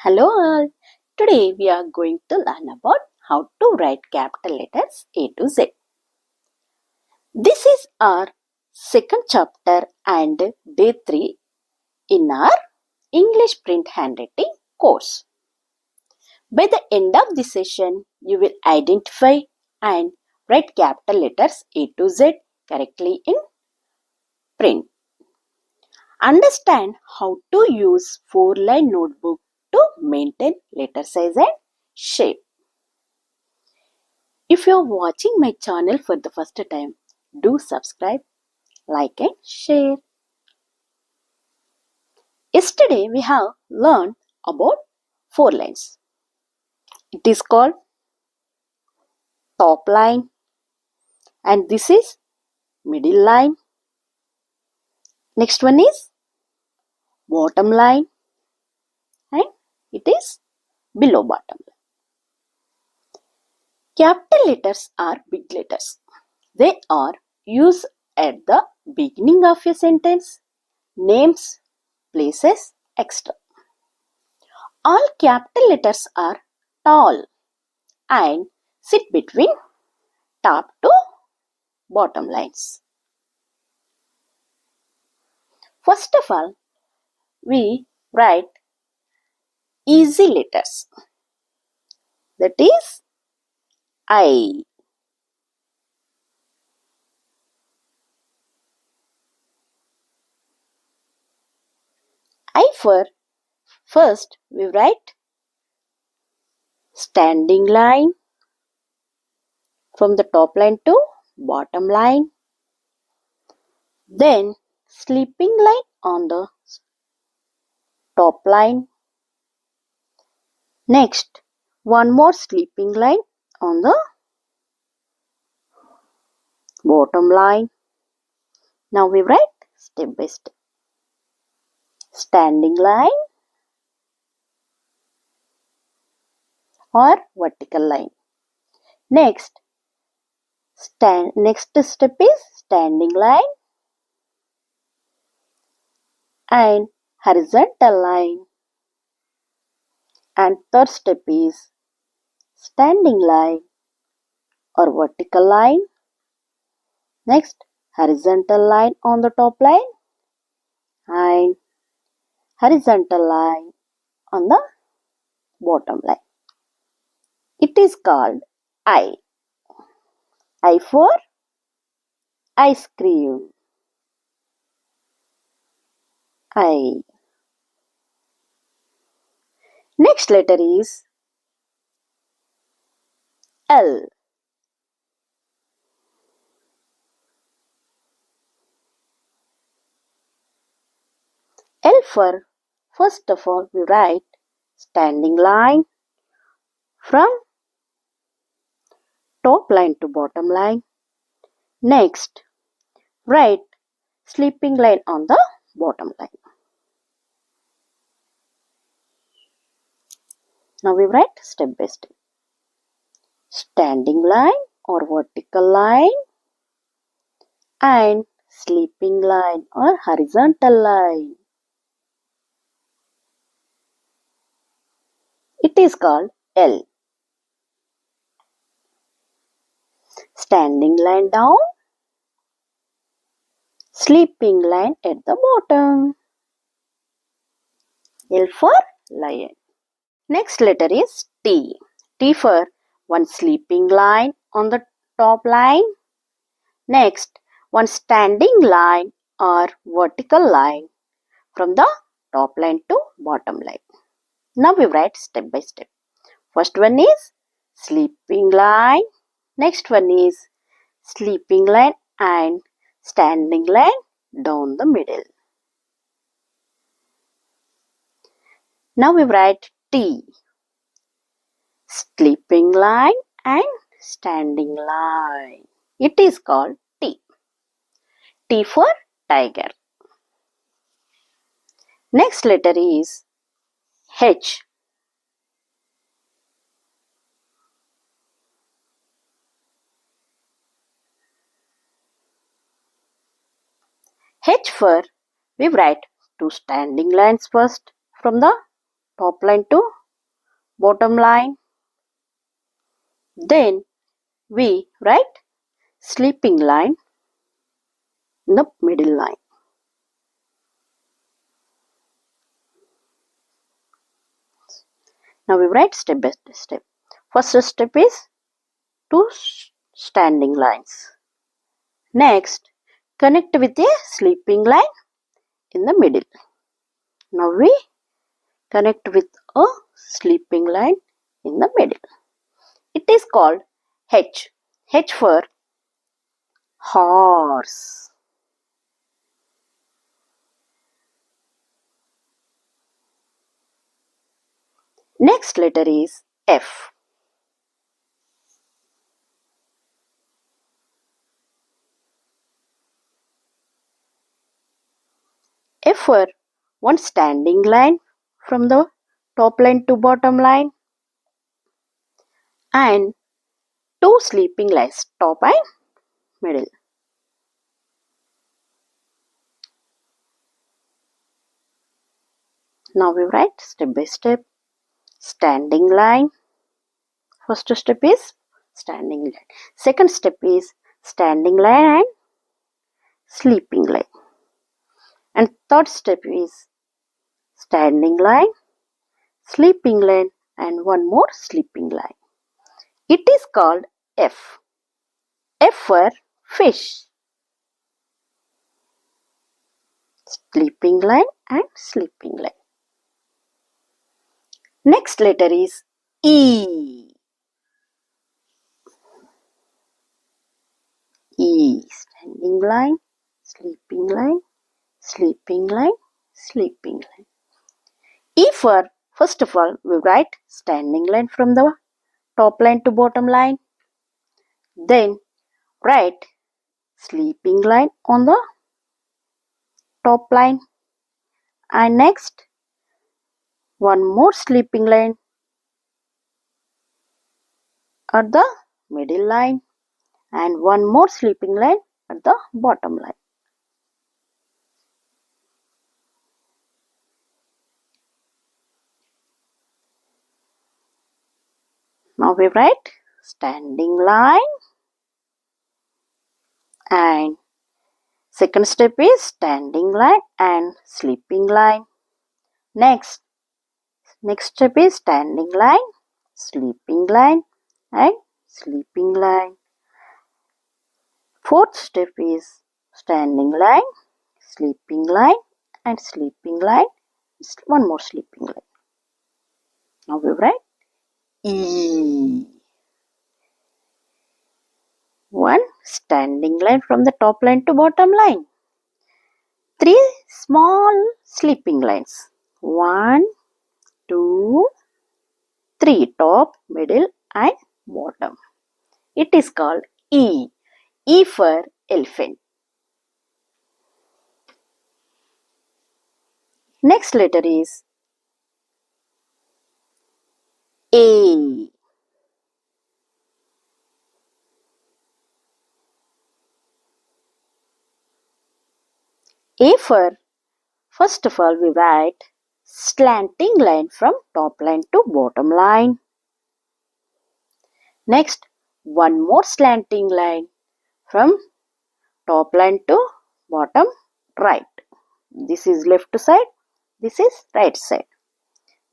Hello all. Today we are going to learn about how to write capital letters A to Z. This is our second chapter and day 3 in our English print handwriting course. By the end of this session, you will identify and write capital letters A to Z correctly in print. Understand how to use 4-line notebook to maintain letter size and shape. If you are watching my channel for the first time, do subscribe, like and share. Yesterday we have learned about 4 lines. It is called top line and this is middle line. Next one is bottom line and it is below bottom line. Capital letters are big letters. They are used at the beginning of a sentence, names, places, etc. All capital letters are tall and sit between top to bottom lines. First of all, we write easy letters. That is I. I for first we write standing line from the top line to bottom line. Then sleeping line on the top line. Next, one more sleeping line on the bottom line. Now we write step by step. Standing line or vertical line. Next step is standing line and horizontal line. And third step is standing line or vertical line. Next, horizontal line on the top line and horizontal line on the bottom line. It is called I. I for ice cream. I. Next letter is L. L for first of all we write standing line from top line to bottom line. Next, write sleeping line on the bottom line. Now we write step by step. Standing line or vertical line and sleeping line or horizontal line. It is called L. Standing line down, sleeping line at the bottom. L for lion. Next letter is T. T for one sleeping line on the top line. Next, one standing line or vertical line from the top line to bottom line. Now we write step by step. First one is sleeping line. Next one is sleeping line and standing line down the middle. Now we write T. Sleeping line and standing line. It is called T. T for tiger. Next letter is H. H for we write two standing lines first from the top line to bottom line. Then we write sleeping line in the middle line. Now we write step by step. First step is two standing lines. Next, connect with a sleeping line in the middle. Now we connect with a sleeping line in the middle. It is called H. H for horse. Next letter is F. F for one standing line from the top line to bottom line and two sleeping lines, top and middle. Now we write step by step. Standing line. First step is standing line. Second step is standing line and sleeping line. And third step is standing line, sleeping line and one more sleeping line. It is called F. F for fish. Sleeping line and sleeping line. Next letter is E. E. Standing line, sleeping line, sleeping line, sleeping line. E for, first of all, we write standing line from the top line to bottom line. Then write sleeping line on the top line. And next, one more sleeping line at the middle line. And one more sleeping line at the bottom line. Now we write standing line and second step is standing line and sleeping line. Next step is standing line, sleeping line and sleeping line. Fourth step is standing line, sleeping line and sleeping line. One more sleeping line. Now we write E. One standing line from the top line to bottom line. Three small sleeping lines. 1, 2, 3. Top, middle and bottom. It is called E. E for elephant. Next letter is A. A for, first of all, we write slanting line from top line to bottom line. Next, one more slanting line from top line to bottom right. This is left side, this is right side.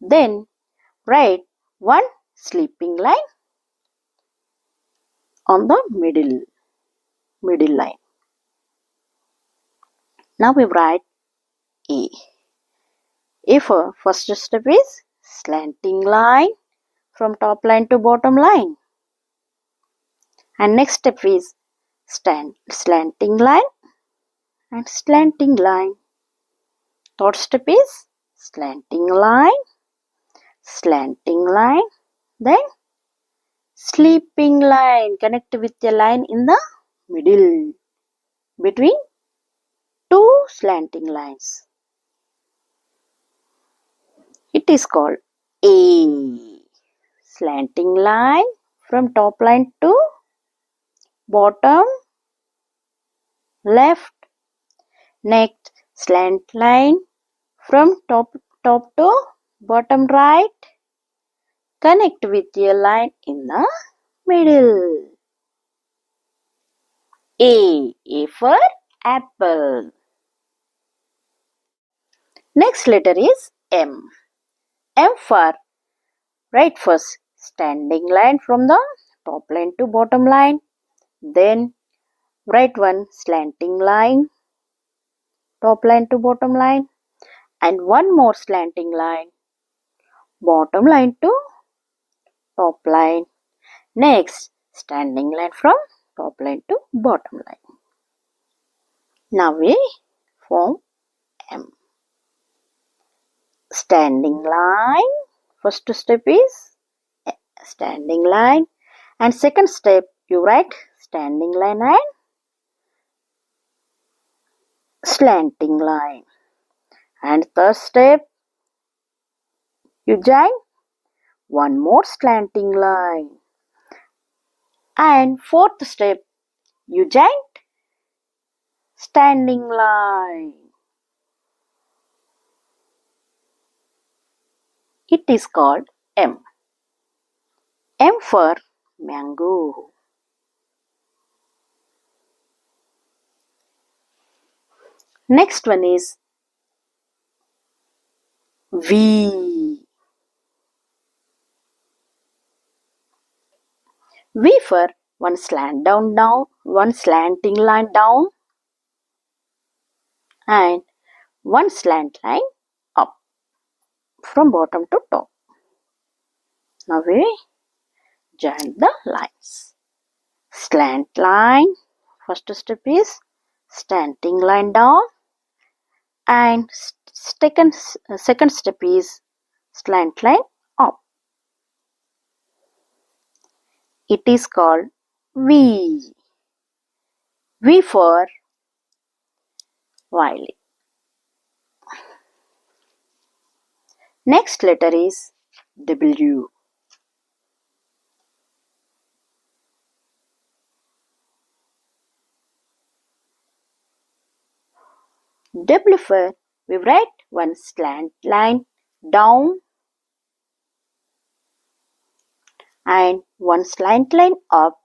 Then write one sleeping line on the middle line. Now we write A. A for first step is slanting line from top line to bottom line. And next step is slanting line and slanting line. Third step is slanting line, then sleeping line. Connect with a line in the middle between two slanting lines. It is called A. Slanting line from top line to bottom left. Next, slant line from top to bottom right. Connect with a line in the middle. A for apple. Next letter is M. M for write first standing line from the top line to bottom line. Then write one slanting line, top line to bottom line, and one more slanting line, bottom line to top line. Next, standing line from top line to bottom line. Now we form M. Standing line. First step is standing line, and second step you write standing line and slanting line. And third step you join one more slanting line. And fourth step you join standing line. It is called M. M for mango. Next one is V. V for one one slanting line down, and one slant line up from bottom to top. Now we join the lines. Slant line. First step is slanting line down, and second step is slant line up. It is called V. V for violin. Next letter is W. W for we write one slant line down and one slant line up,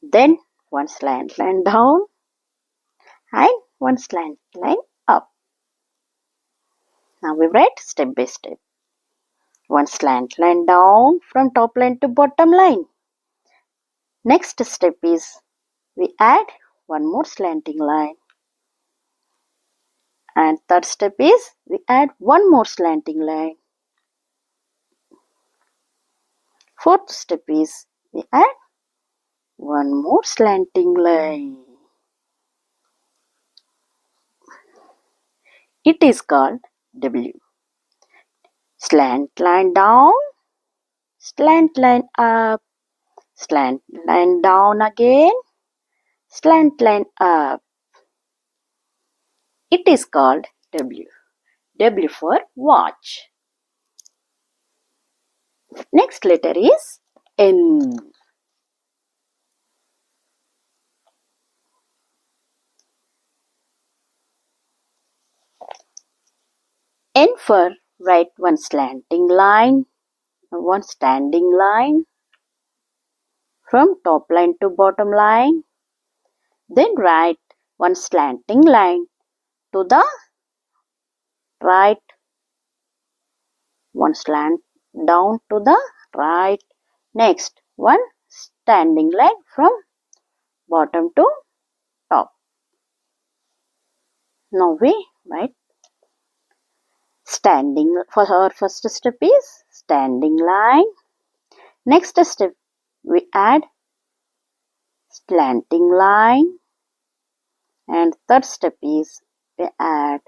then one slant line down and one slant line up. Now we write step by step. One slant line down from top line to bottom line. Next step is we add one more slanting line. And third step is we add one more slanting line. Fourth step is we add one more slanting line. It is called W. Slant line down, slant line up, slant line down again, slant line up. It is called W. W for watch. Next letter is N. N for write one slanting line, one standing line from top line to bottom line. Then write one slanting line to the right, one slant down to the right. Next, one standing line from bottom to top. Now we write standing. For our first step is standing line. Next step we add slanting line, and third step is we add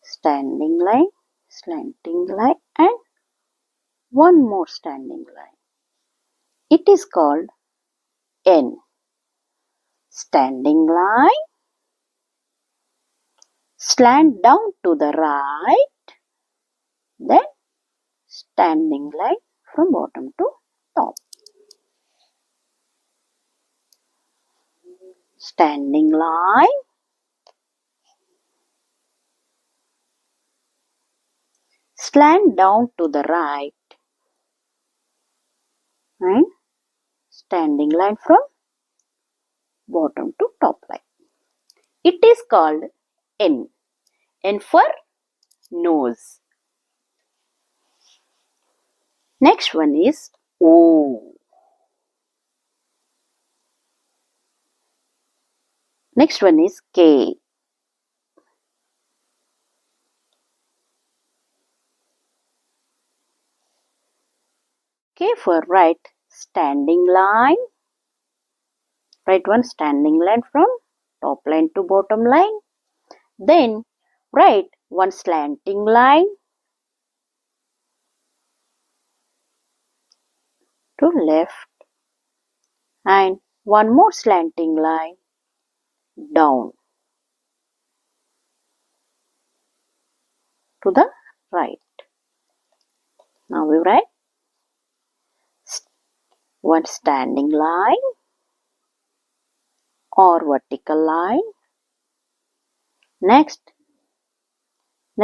standing line, slanting line, and one more standing line. It is called N. Standing line, slant down to the right, then standing line from bottom to top. Standing line, slant down to the right, and standing line from bottom to top line. It is called N. N for nose. Next one is O. Next one is K. K for right, standing line. Right one standing line from top line to bottom line. Then right one slanting line to left and one more slanting line down to the right. Now we write one standing line or vertical line. Next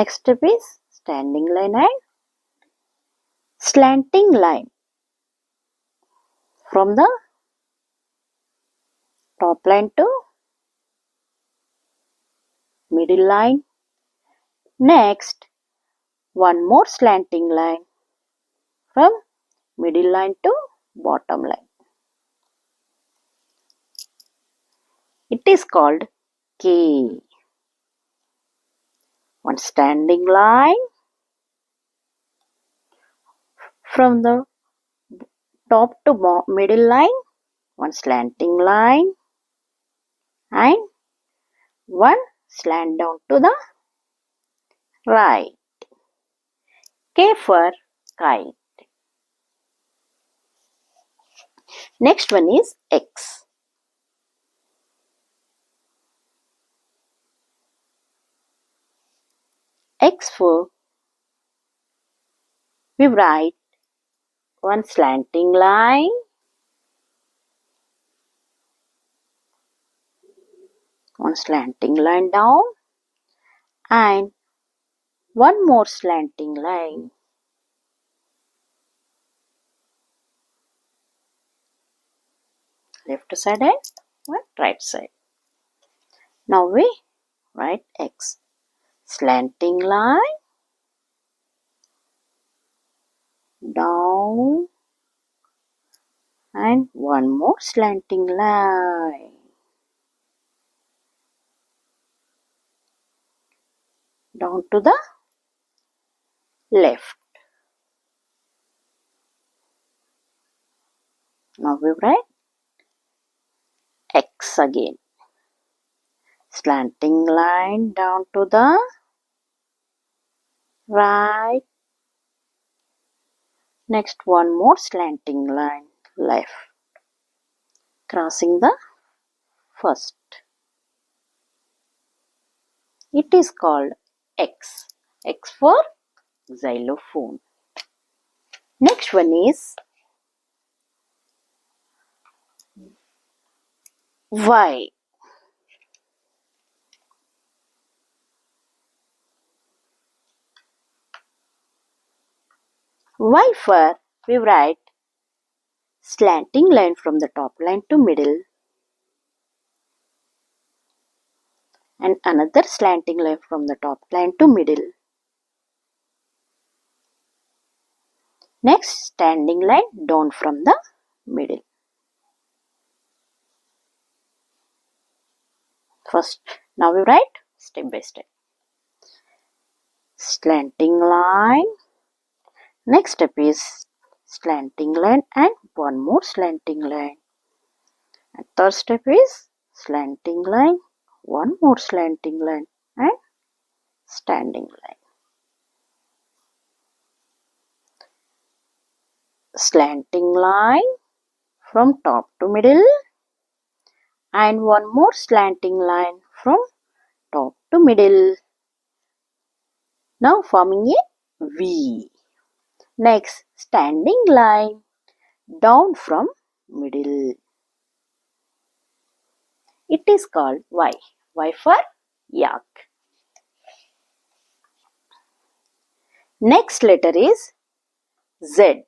step is standing line and slanting line from the top line to middle line. Next, one more slanting line from middle line to bottom line. It is called K. One standing line from the top to middle line, one slanting line and one slant down to the right. K for kite. Next one is X. X for we write one slanting line, one slanting line down and one more slanting line. Left side and one right side. Now we write X. Slanting line down and one more slanting line down to the left. Now we write X again. Slanting line down to the right. Next one more slanting line left. Crossing the first. It is called X. X for xylophone. Next one is Y. Y for we write slanting line from the top line to middle and another slanting line from the top line to middle. Next standing line down from the middle. First, now we write step by step. Slanting line. Next step is slanting line and one more slanting line. And third step is slanting line, one more slanting line and standing line. Slanting line from top to middle and one more slanting line from top to middle. Now forming a V. Next standing line down from middle. It is called Y. Y for yak. Next letter is Z.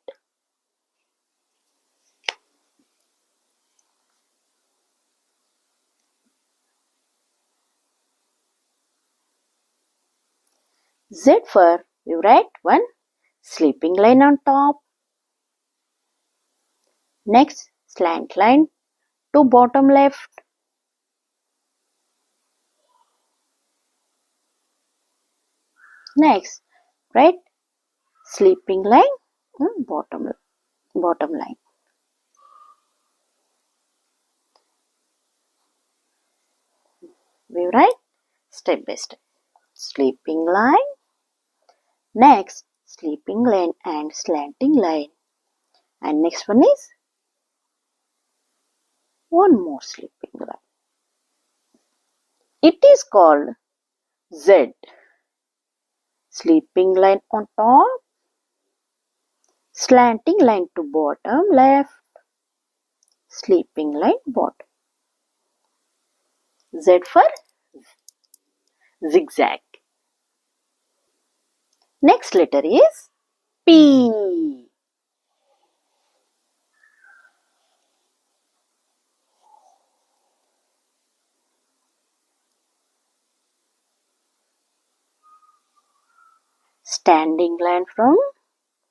Z for we write one sleeping line on top. Next slant line to bottom left. Next write sleeping line on bottom line. We write step by step. Sleeping line. Next sleeping line and slanting line. And next one is one more sleeping line. It is called Z. Sleeping line on top, slanting line to bottom left, sleeping line bottom. Z for zigzag. Next letter is P. Standing line from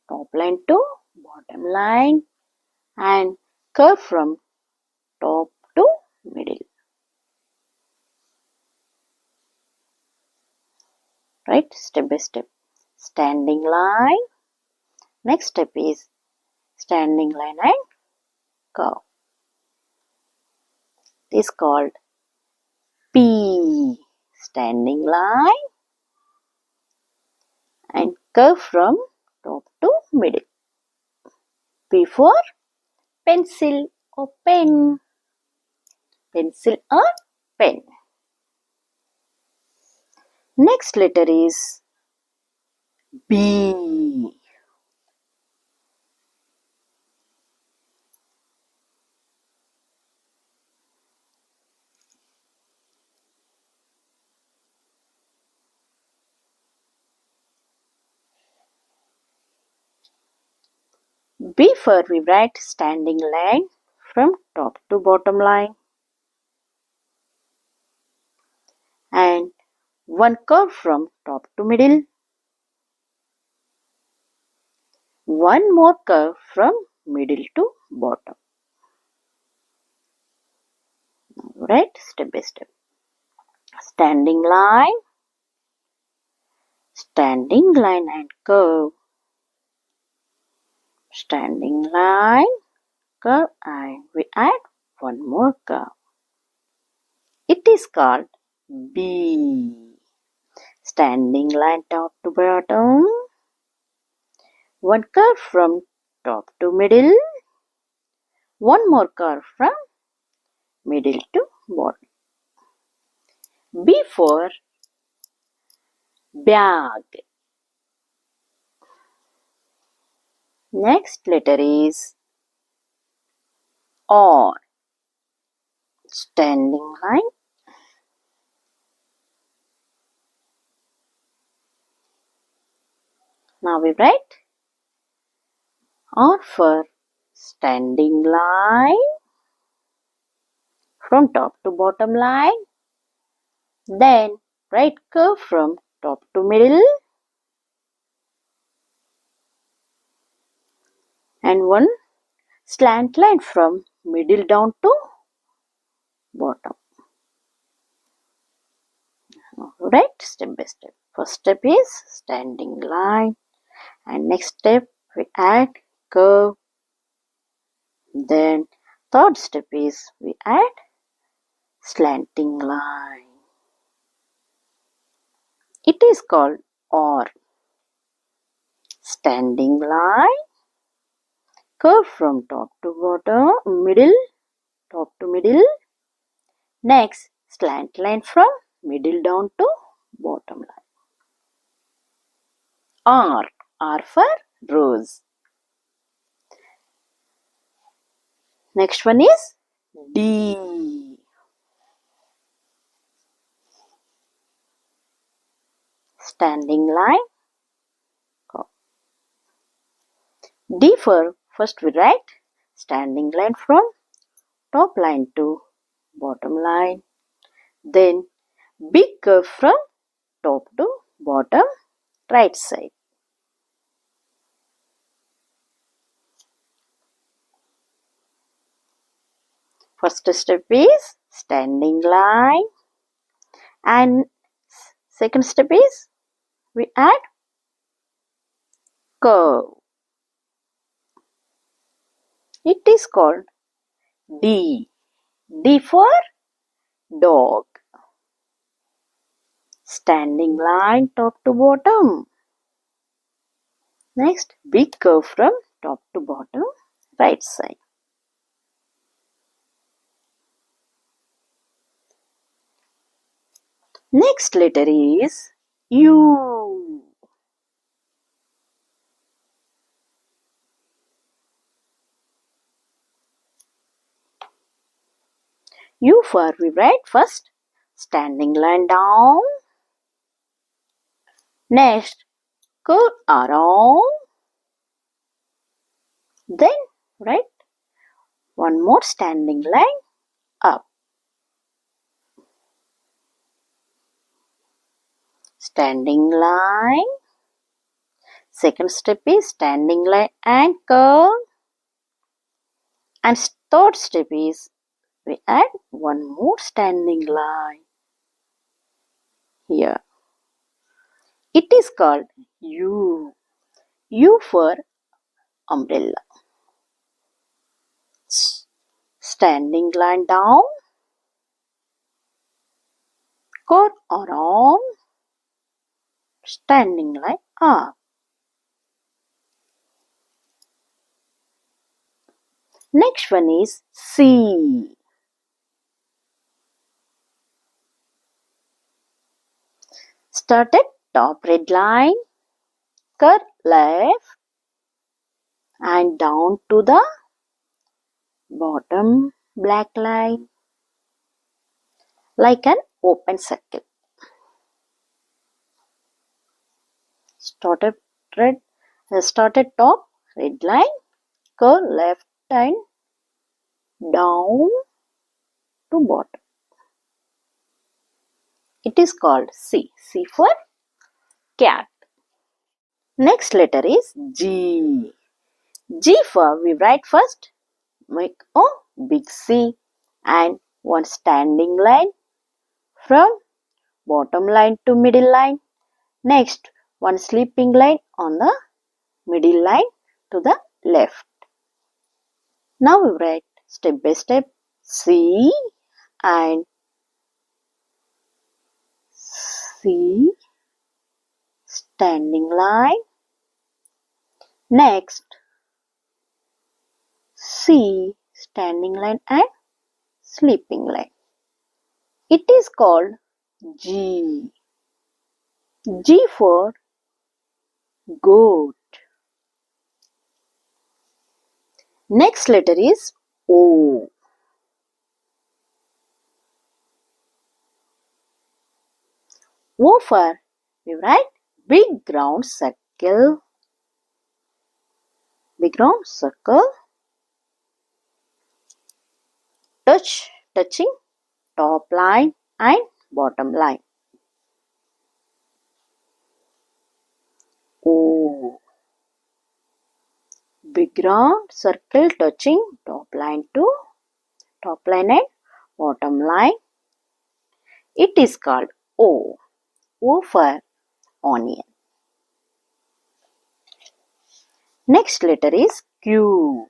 top line to bottom line and curve from top to middle. Right, step by step. Standing line. Next step is standing line and curve. It is called P. Standing line and curve from top to middle. P for pencil or pen. Pencil or pen. Next letter is B. B for we write standing line from top to bottom line and one curve from top to middle. One more curve from middle to bottom. Right, step by step. Standing line and curve. Standing line, curve and we add one more curve. It is called B. Standing line top to bottom. One curve from top to middle. One more curve from middle to bottom. B for bag. Next letter is R. Standing line. Now we write R for standing line from top to bottom line. Then write curve from top to middle and one slant line from middle down to bottom. Right, step by step. First step is standing line and next step we add curve. Then third step is we add slanting line. It is called or. Standing line, curve from top to bottom, middle, top to middle. Next, slant line from middle down to bottom line. R for rose. Next one is D. Standing line, D for first we write standing line from top line to bottom line. Then big curve from top to bottom right side. First step is standing line and second step is we add curve. It is called D. D for dog. Standing line top to bottom. Next, big curve from top to bottom right side. Next letter is U. U for we write first standing line down. Next, curve around. Then write one more standing line up. Standing line. Second step is standing line and curve. And third step is we add one more standing line here. It is called U. U for umbrella. Standing line down, curve around, standing line up. Next one is C. Start at top red line, curve left and down to the bottom black line like an open circle. Start at top red line, curve left and down to bottom. It is called C. C for cat. Next letter is G. G for we write first make a big C and one standing line from bottom line to middle line. Next, one sleeping line on the middle line to the left. Now we write step by step C and C standing line. Next, C standing line and sleeping line. It is called G. G for goat. Next letter is O. O for we write big round circle. Big round circle. Touching top line and bottom line. O. Big round circle touching top line and bottom line. It is called O. O for onion. Next letter is Q.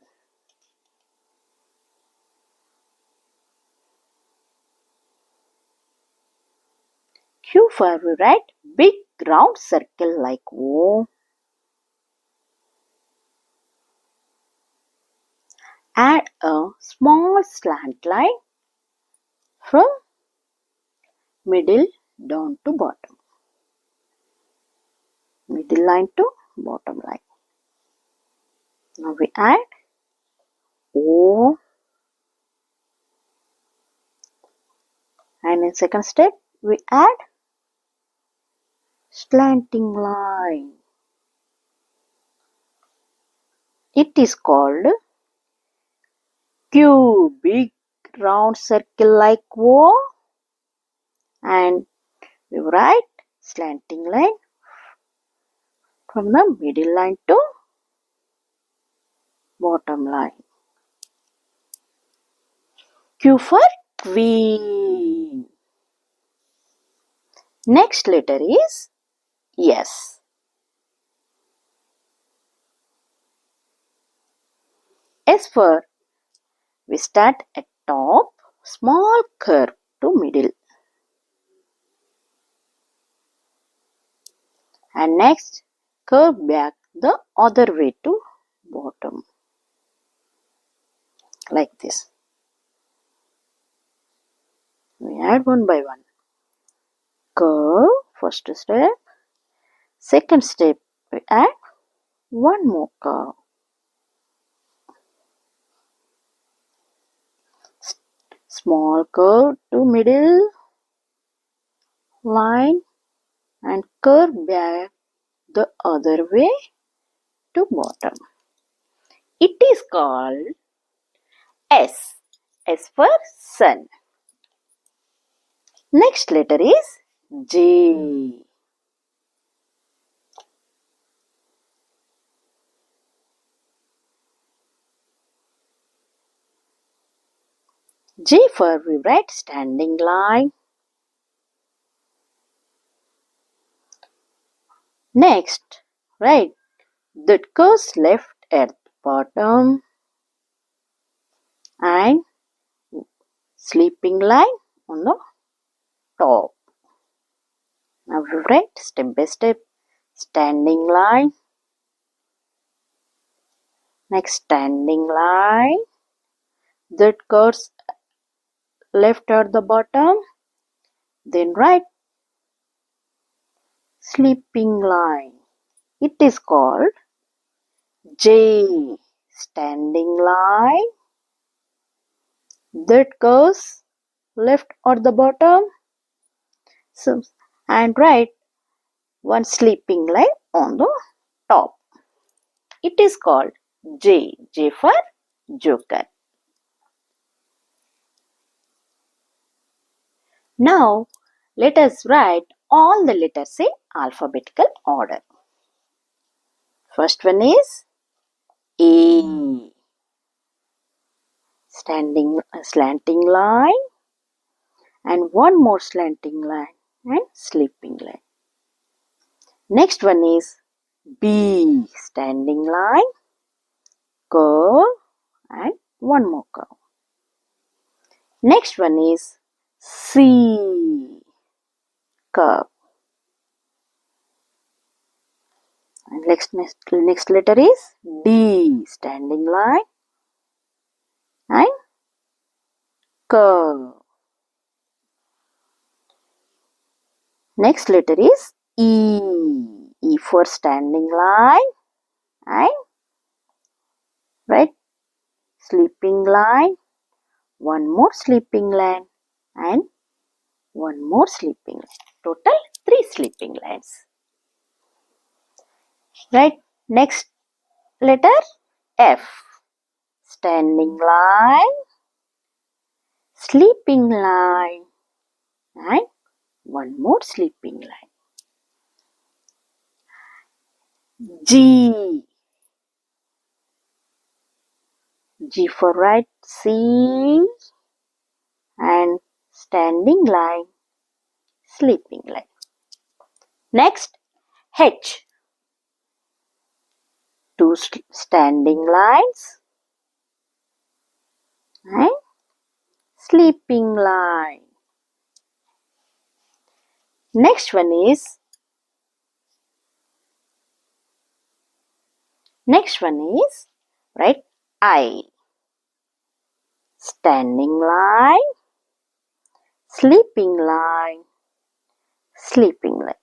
Q for we write big round circle like O. Add a small slant line from middle down to bottom. Middle line to bottom line. Now we add O and in second step we add slanting line. It is called Q, big round circle like O, and we write slanting line from the middle line to bottom line. Q for queen. Next letter is S. S for we start at top, small curve to middle. And next curve back the other way to bottom. Like this. We add one by one. Curve, first step. Second step, we add one more curve. Small curve to middle line and curve back the other way to bottom. It is called S. S for sun. Next letter is J. J for we write standing line. Next, right, that goes left at the bottom and sleeping line on the top. Now we write step by step standing line. Next standing line that goes left at the bottom. Then right sleeping line. It is called J. Standing line that goes left at the bottom. So, and right one sleeping line on the top. It is called J. J for joker. Now let us write all the letters in alphabetical order. First one is A. Slanting line and one more slanting line and sleeping line. Next one is B. Standing line, curve and one more curve. Next one is C. Curve. And next letter is D. Standing line and curve. Next letter is E. E for standing line and right sleeping line, one more sleeping line and one more sleeping line. Total 3 sleeping lines. Right. Next letter F. Standing line, sleeping line and one more sleeping line. G. G for right C and standing line, sleeping line. Next H. 2 standing lines and sleeping line. Next one is right I. Standing line, sleeping line, sleeping line.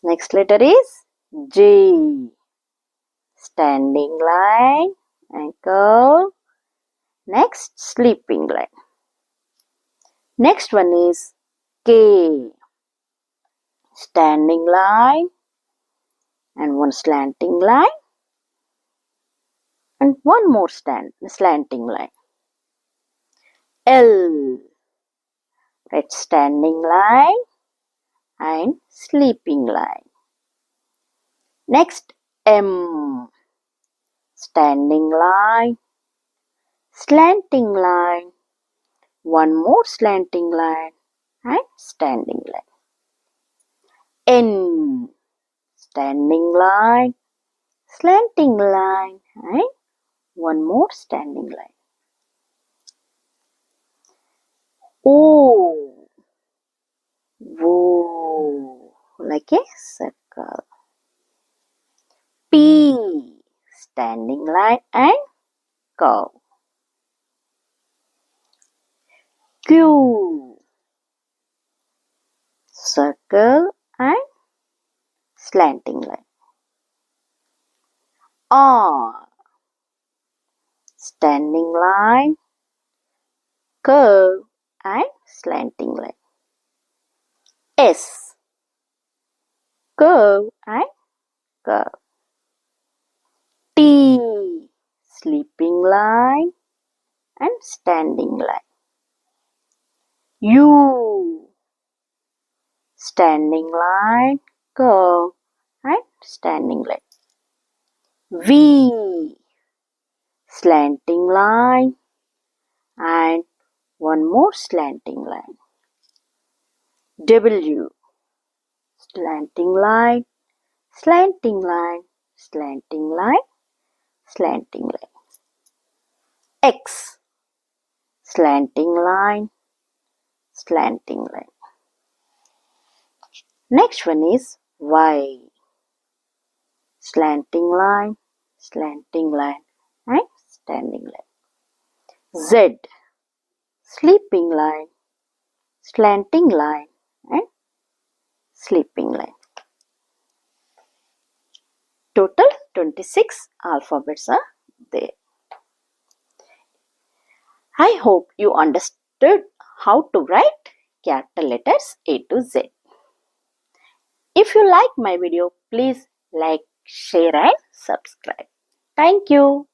Next letter is J. Standing line and curve. Next sleeping line. Next one is K. Standing line and one slanting line And one more slanting line. L. Right, standing line and sleeping line. Next, M. Standing line, slanting line, one more slanting line and standing line. N. Standing line, slanting line and one more standing line. O. Woo, like a circle. P. Standing line and curve. Q. Circle and slanting line. R. Standing line, curve and slanting line. S. Curve and curve. T. Sleeping line and standing line. U. Standing line, curve and standing line. V. Slanting line and one more slanting line. W. Slanting line, slanting line, slanting line, slanting line. X. Slanting line, slanting line. Next one is Y. Slanting line, and standing line. Z. Sleeping line, slanting line and sleeping line. Total 26 alphabets are there. I hope you understood how to write capital letters A to Z. If you like my video, please like, share and subscribe. Thank you.